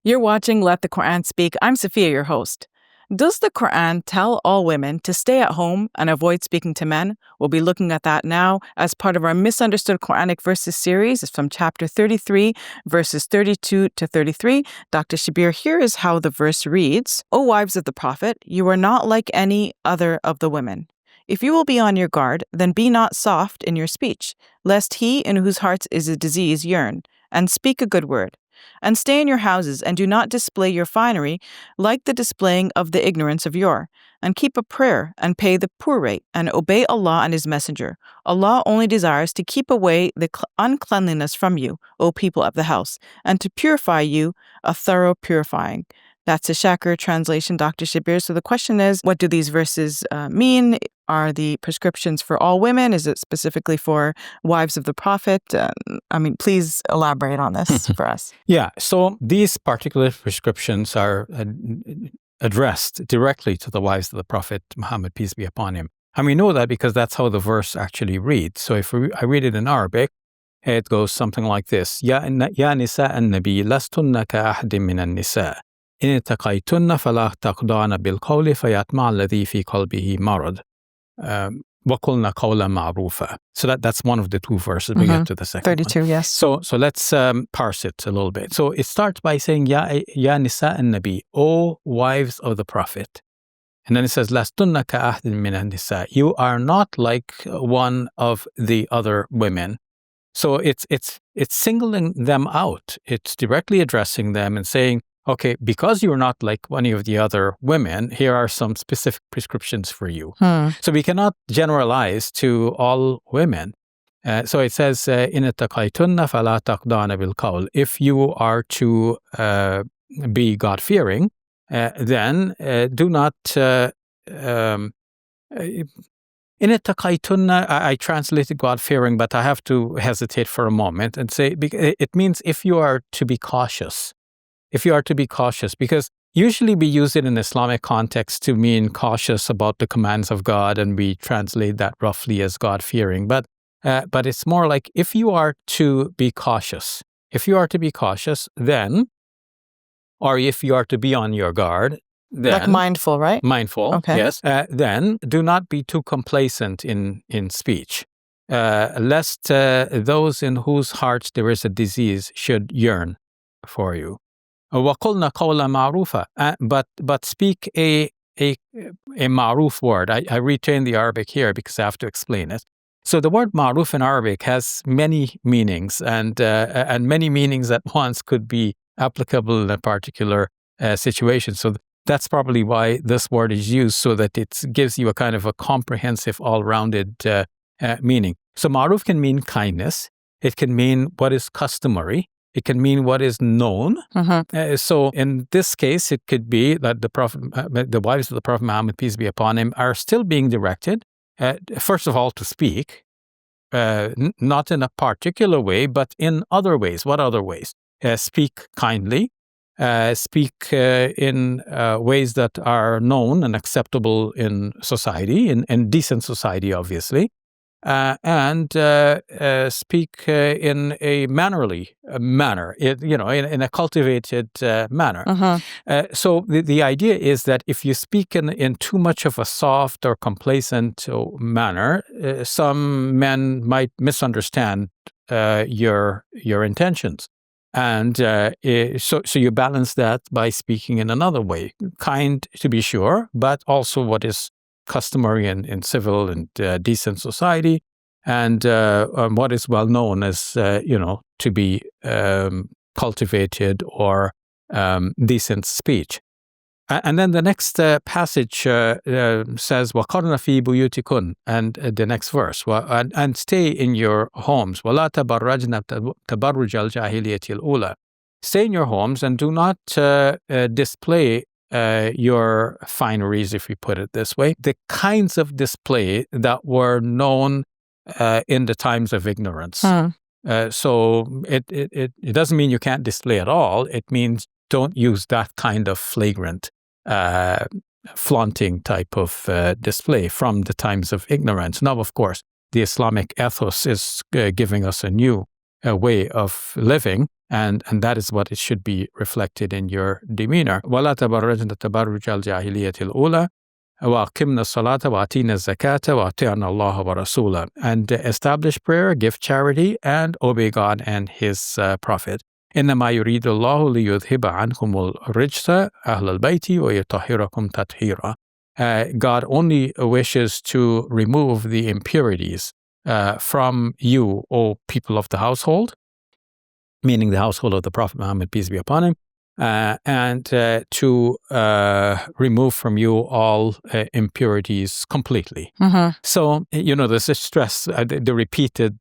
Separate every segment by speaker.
Speaker 1: You're watching Let the Quran Speak. I'm Sophia, your host. Does the Quran tell all women to stay at home and avoid speaking to men? We'll be looking at that now as part of our Misunderstood Quranic Verses series. It's from chapter 33, verses 32 to 33. Dr. Shabir, here is how the verse reads. O wives of the Prophet, you are not like any other of the women. If you will be on your guard, then be not soft in your speech, lest he in whose hearts is a disease yearn, and speak a good word. And stay in your houses, and do not display your finery like the displaying of the ignorance of yore. And keep a prayer, and pay the poor rate, and obey Allah and His Messenger. Allah only desires to keep away the uncleanliness from you, O people of the house, and to purify you a thorough purifying. That's a Shaker translation, Dr. Shabir. So the question is, what do these verses mean? Are the prescriptions for all women? Is it specifically for wives of the Prophet? Please elaborate on this for us.
Speaker 2: Yeah, so these particular prescriptions are addressed directly to the wives of the Prophet Muhammad, peace be upon him. And we know that because that's how the verse actually reads. So if I read it in Arabic, it goes something like this. Ya nisa an-nabi lastunna ka-ahdim min an-nisa. إن اتقيتن فلا تخضعن بالقول فيطمع الذي في قلبه مرض وقلن قولا معروفا. So that's one of the two verses. We get to the second
Speaker 1: 32,
Speaker 2: one.
Speaker 1: yes.
Speaker 2: So let's parse it a little bit. So it starts by saying Ya nisa an-nabi, O wives of the Prophet. And then it says lastunna ka'ahdin min an-nisa. You are not like one of the other women. So it's singling them out. It's directly addressing them and saying, okay, because you're not like any of the other women, here are some specific prescriptions for you. So we cannot generalize to all women. So it says, إِنِ اتَّقَيْتُنَّ فَلَا تَخْضَعْنَ بِالْقَوْلِ. If you are to be God-fearing, then do not... إِنِ اتَّقَيْتُنَّ, I translated God-fearing, but I have to hesitate for a moment and say, it means if you are to be cautious. If you are to be cautious, because usually we use it in Islamic context to mean cautious about the commands of God, and we translate that roughly as God-fearing. But it's more like if you are to be cautious. If you are to be cautious, then, or if you are to be on your guard, then...
Speaker 1: Like mindful, right?
Speaker 2: Mindful,
Speaker 1: okay.
Speaker 2: Yes. Then do not be too complacent in speech, lest those in whose hearts there is a disease should yearn for you. وَقُلْنَا قَوْلًا مَعْرُوفًا. But speak a ma'ruf word. I retain the Arabic here because I have to explain it. So the word ma'ruf in Arabic has many meanings, and many meanings at once could be applicable in a particular situation. So that's probably why this word is used, so that it gives you a kind of a comprehensive, all-rounded meaning. So ma'ruf can mean kindness. It can mean what is customary. It can mean what is known. So in this case, it could be that the wives of the Prophet Muhammad, peace be upon him, are still being directed, first of all, to speak, not in a particular way, but in other ways. What other ways? Speak kindly, speak in ways that are known and acceptable in society, in decent society, obviously. And speak in a mannerly manner, in a cultivated manner. So the idea is that if you speak in too much of a soft or complacent manner, some men might misunderstand your intentions. And so you balance that by speaking in another way, kind to be sure, but also what is customary in civil and decent society, and what is well known as to be cultivated or decent speech. And then the next passage says وَقَرْنَ فِي بُيُوتِكُنَّ, and the next verse, and stay in your homes. وَلَا تَبَرَّجْنَ تَبَرُّجَ الْجَاهِلِيَّةِ الْأُولَى. Stay in your homes and do not display your fineries, if we put it this way, the kinds of display that were known in the times of ignorance. So it doesn't mean you can't display at all. It means don't use that kind of flagrant, flaunting type of display from the times of ignorance. Now, of course, the Islamic ethos is giving us a new way of living, And that is what it should be reflected in your demeanor. وَلَا تَبَرَّجْنَ تَبَرُّجَ الْجَاهِلِيَّةِ الْأُولَى وَأَقِمْنَا الصَّلَاةَ وَأَطِيعْنَا الزَّكَاةَ وَأَطِعْنَا اللَّهَ وَرَسُولَهُ. And establish prayer, give charity, and obey God and His Prophet. إِنَّمَا يُرِيدُ اللَّهُ لِيُذْهِبَ عَنْكُمُ الرِّجْسَ أَهْلَ الْبَيْتِ وَيُطَهِّرَكُمْ تَطْهِيرًا. God only wishes to remove the impurities from you, O people of the household, meaning the household of the Prophet Muhammad, peace be upon him, and to remove from you all impurities completely.
Speaker 1: Mm-hmm.
Speaker 2: So, there's a stress, the repeated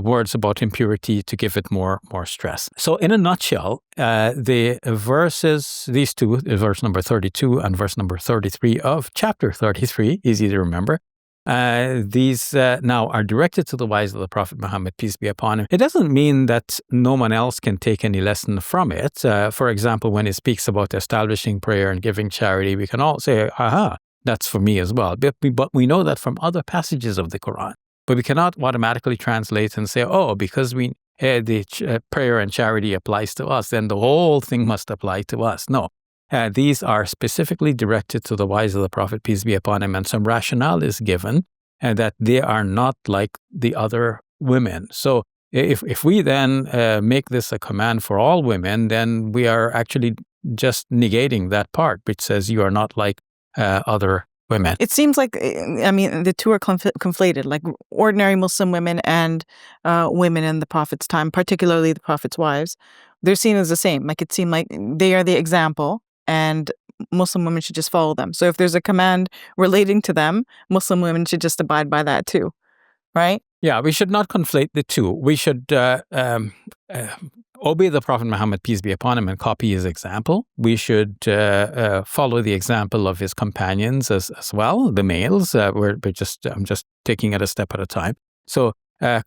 Speaker 2: words about impurity to give it more stress. So, in a nutshell, the verses, these two, verse number 32 and verse number 33 of chapter 33, easy to remember, these now are directed to the wives of the Prophet Muhammad, peace be upon him. It doesn't mean that no one else can take any lesson from it. For example, when it speaks about establishing prayer and giving charity, we can all say, aha, that's for me as well. But we know that from other passages of the Quran. But we cannot automatically translate and say, because the prayer and charity applies to us, then the whole thing must apply to us. No. These are specifically directed to the wives of the Prophet, peace be upon him, and some rationale is given, and that they are not like the other women. So if we then make this a command for all women, then we are actually just negating that part, which says you are not like other women.
Speaker 1: It seems like, the two are conflated, like ordinary Muslim women and women in the Prophet's time, particularly the Prophet's wives. They're seen as the same. Like, it seemed like they are the example, and Muslim women should just follow them. So if there's a command relating to them, Muslim women should just abide by that too, right?
Speaker 2: Yeah, we should not conflate the two. We should obey the Prophet Muhammad, peace be upon him, and copy his example. We should follow the example of his companions as well, the males. I'm just taking it a step at a time. So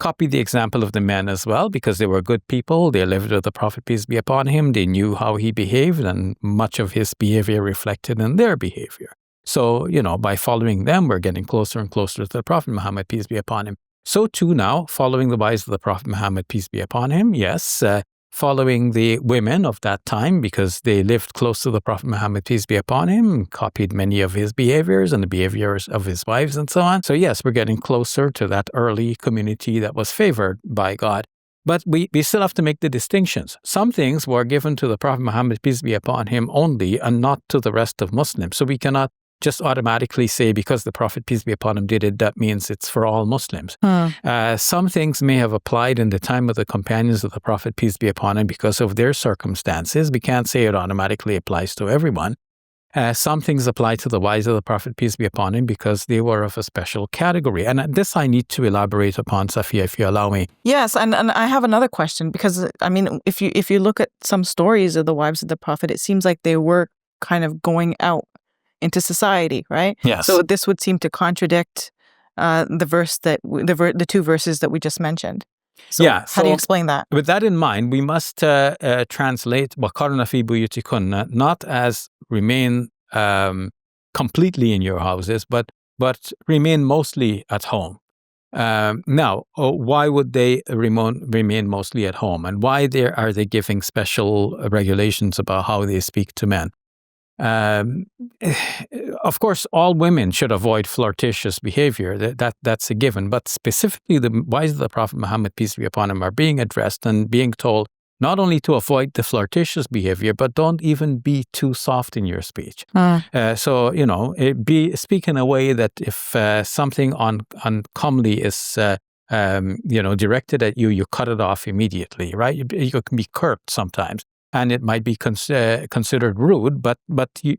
Speaker 2: copy the example of the men as well, because they were good people. They lived with the Prophet, peace be upon him. They knew how he behaved, and much of his behavior reflected in their behavior. So, by following them, we're getting closer and closer to the Prophet Muhammad, peace be upon him. So too now, following the wives of the Prophet Muhammad, peace be upon him, yes, following the women of that time, because they lived close to the Prophet Muhammad, peace be upon him, copied many of his behaviors and the behaviors of his wives and so on. So yes, we're getting closer to that early community that was favored by God. But we still have to make the distinctions. Some things were given to the Prophet Muhammad, peace be upon him, only, and not to the rest of Muslims. So we cannot just automatically say because the Prophet, peace be upon him, did it, that means it's for all Muslims. Some things may have applied in the time of the companions of the Prophet, peace be upon him, because of their circumstances. We can't say it automatically applies to everyone. Some things apply to the wives of the Prophet, peace be upon him, because they were of a special category. And this I need to elaborate upon, Safiya, if you allow me.
Speaker 1: Yes, and I have another question, because, if you look at some stories of the wives of the Prophet, it seems like they were kind of going out into society, right?
Speaker 2: Yes.
Speaker 1: So this would seem to contradict the two verses that we just mentioned. So
Speaker 2: Yeah.
Speaker 1: how do you explain that?
Speaker 2: With that in mind, we must translate وَقَرْنَ فِي بُيُوتِكُنَّ not as remain completely in your houses, but remain mostly at home. Now, why would they remain mostly at home, and why are they giving special regulations about how they speak to men? Of course, all women should avoid flirtatious behavior. That's a given. But specifically, the wives of the Prophet Muhammad, peace be upon him, are being addressed and being told not only to avoid the flirtatious behavior, but don't even be too soft in your speech. So, speak in a way that if something uncomely is directed at you, you cut it off immediately, right? You can be curt sometimes. And it might be considered rude, but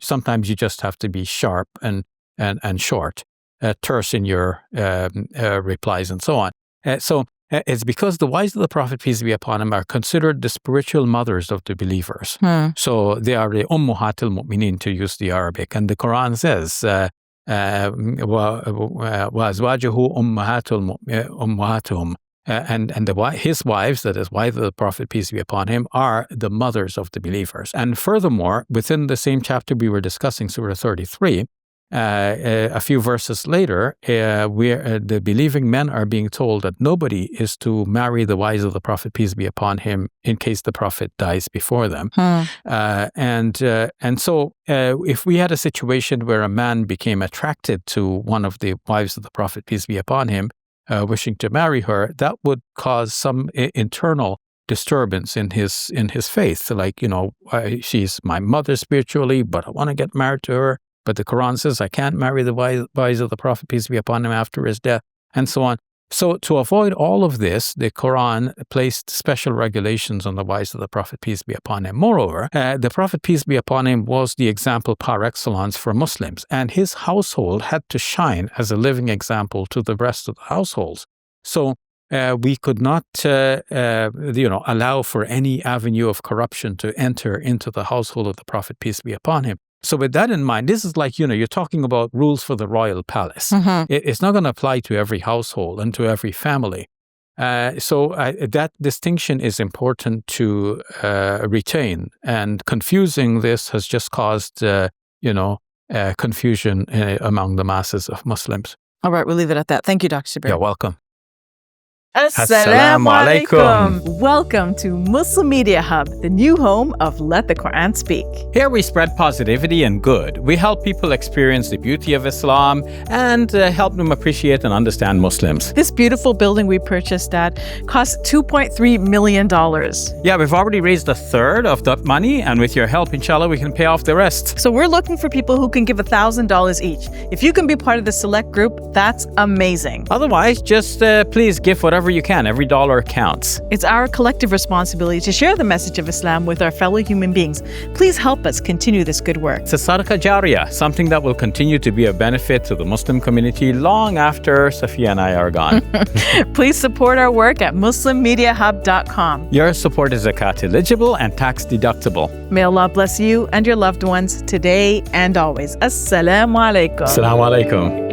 Speaker 2: sometimes you just have to be sharp and short, terse in your replies and so on. So it's because the wives of the Prophet, peace be upon him, are considered the spiritual mothers of the believers. So they are the ummuhat al-mu'minin, to use the Arabic. And the Quran says, وَأَزْوَاجُهُ أُمَّهَاتُهُمْ. And his wives, that is, wives of the Prophet, peace be upon him, are the mothers of the believers. And furthermore, within the same chapter we were discussing, Surah 33, a few verses later, where the believing men are being told that nobody is to marry the wives of the Prophet, peace be upon him, in case the Prophet dies before them. And so if we had a situation where a man became attracted to one of the wives of the Prophet, peace be upon him, wishing to marry her, that would cause some internal disturbance in his faith. Like, she's my mother spiritually, but I want to get married to her. But the Quran says I can't marry the wives of the Prophet, peace be upon him, after his death, and so on. So to avoid all of this, the Quran placed special regulations on the wives of the Prophet, peace be upon him. Moreover, the Prophet, peace be upon him, was the example par excellence for Muslims, and his household had to shine as a living example to the rest of the households. So we could not, allow for any avenue of corruption to enter into the household of the Prophet, peace be upon him. So with that in mind, this is like, you're talking about rules for the royal palace. It's not going to apply to every household and to every family. So that distinction is important to retain. And confusing this has just caused, confusion among the masses of Muslims.
Speaker 1: All right, we'll leave it at that. Thank you, Dr. Shabir.
Speaker 2: You're welcome.
Speaker 1: Assalamu alaikum. Welcome to Muslim Media Hub, the new home of Let the Quran Speak.
Speaker 2: Here we spread positivity and good. We help people experience the beauty of Islam and help them appreciate and understand Muslims.
Speaker 1: This beautiful building we purchased at cost $2.3 million.
Speaker 2: Yeah, we've already raised a third of that money, and with your help, inshallah, we can pay off the rest.
Speaker 1: So we're looking for people who can give $1,000 each. If you can be part of the select group, that's amazing.
Speaker 2: Otherwise, just please give whatever you can. Every dollar counts.
Speaker 1: It's our collective responsibility to share the message of Islam with our fellow human beings. Please help us continue this good work.
Speaker 2: It's a sadaqah jariyah, something that will continue to be a benefit to the Muslim community long after Safiya and I are gone.
Speaker 1: Please support our work at muslimmediahub.com.
Speaker 2: Your support is zakat eligible and tax deductible.
Speaker 1: May Allah bless you and your loved ones today and always. Assalamu alaikum.
Speaker 2: Assalamu alaikum.